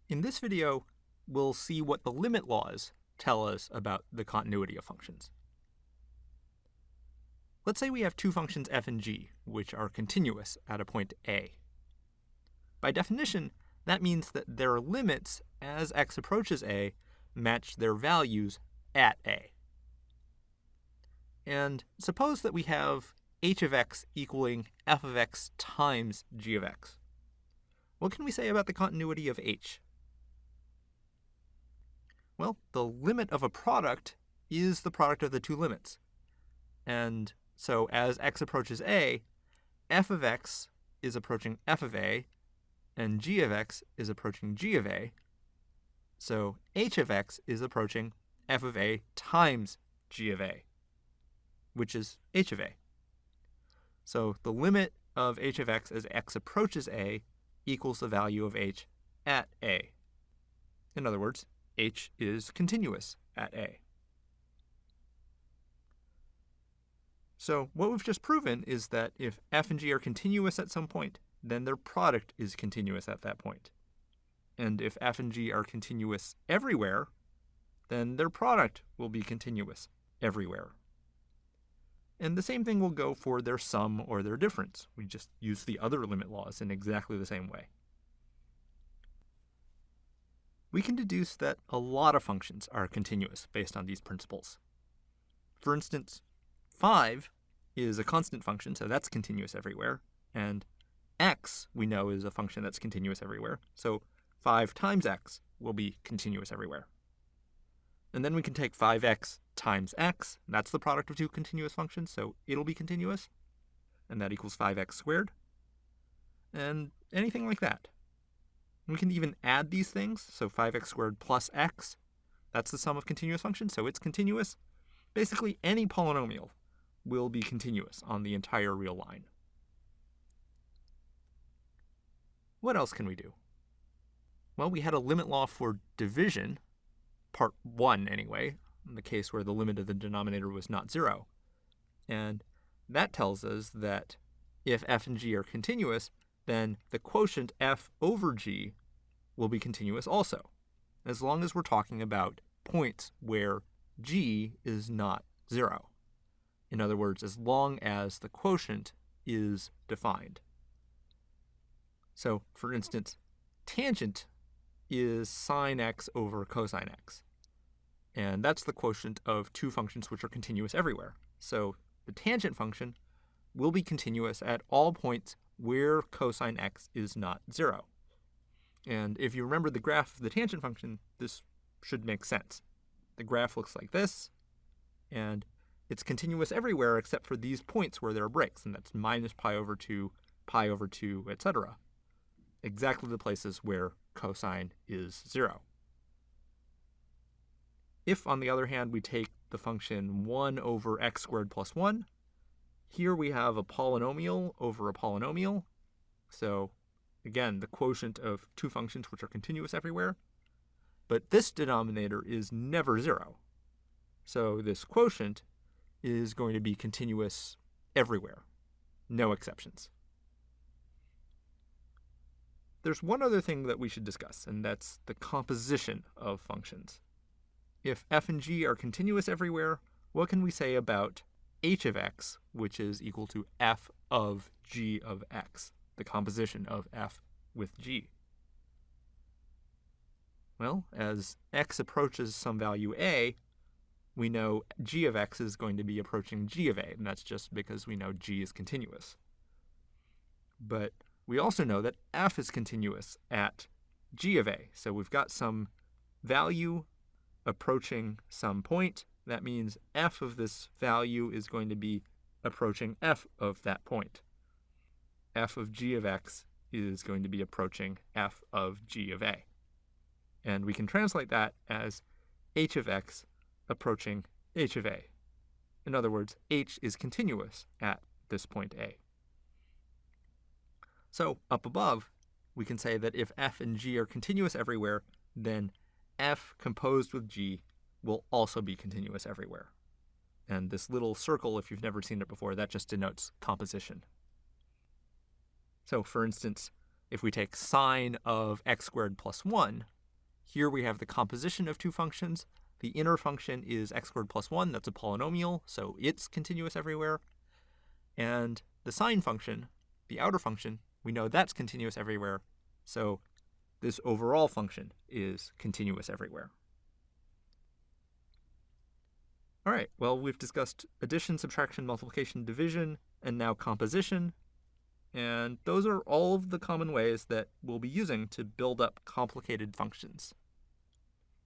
In this video, we'll see what the limit laws tell us about the continuity of functions. Let's say we have two functions f and g, which are continuous at a point a. By definition, that means that their limits as x approaches a match their values at a. And suppose that we have h of x equaling f of x times g of x. What can we say about the continuity of h? Well, the limit of a product is the product of the two limits. And so as x approaches a, f of x is approaching f of a, and g of x is approaching g of a. So h of x is approaching f of a times g of a, which is h of a. So the limit of h of x as x approaches a equals the value of h at a. In other words, h is continuous at a. So what we've just proven is that if f and g are continuous at some point, then their product is continuous at that point. And if f and g are continuous everywhere, then their product will be continuous everywhere. And the same thing will go for their sum or their difference. We just use the other limit laws in exactly the same way. We can deduce that a lot of functions are continuous based on these principles. For instance, 5 is a constant function, so that's continuous everywhere. And x, we know, is a function that's continuous everywhere. So 5 times x will be continuous everywhere. And then we can take 5x times x. That's the product of two continuous functions, so it'll be continuous. And that equals 5x squared. And anything like that. We can even add these things, so 5x squared plus x. That's the sum of continuous functions, so it's continuous. Basically, any polynomial will be continuous on the entire real line. What else can we do? Well, we had a limit law for division, part 1 anyway, in the case where the limit of the denominator was not 0. And that tells us that if f and g are continuous, then the quotient f over g will be continuous also, as long as we're talking about points where g is not 0. In other words, as long as the quotient is defined. So, for instance, tangent is sine x over cosine x. And that's the quotient of two functions which are continuous everywhere. So the tangent function will be continuous at all points where cosine x is not 0. And if you remember the graph of the tangent function, this should make sense. The graph looks like this, and it's continuous everywhere except for these points where there are breaks, and that's minus pi over 2, etc. Exactly the places where cosine is 0. If, on the other hand, we take the function 1 over x squared plus 1, here we have a polynomial over a polynomial. So, again, the quotient of two functions which are continuous everywhere. But this denominator is never 0. So this quotient is going to be continuous everywhere. No exceptions. There's one other thing that we should discuss, and that's the composition of functions. If f and g are continuous everywhere, what can we say about h of x, which is equal to f of g of x, the composition of f with g? Well, as x approaches some value a, we know g of x is going to be approaching g of a, and that's just because we know g is continuous. But we also know that f is continuous at g of a, so we've got some value approaching some point. That means f of this value is going to be approaching f of that point. F of g of x is going to be approaching f of g of a. And we can translate that as h of x approaching h of a. In other words, h is continuous at this point a. So up above, we can say that if f and g are continuous everywhere, then f composed with g will also be continuous everywhere. And this little circle, if you've never seen it before, that just denotes composition. So for instance, if we take sine of x squared plus 1, here we have the composition of two functions. The inner function is x squared plus 1. That's a polynomial, so it's continuous everywhere. And the sine function, the outer function, we know that's continuous everywhere. So this overall function is continuous everywhere. All right, well, we've discussed addition, subtraction, multiplication, division, and now composition. And those are all of the common ways that we'll be using to build up complicated functions.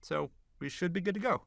So we should be good to go.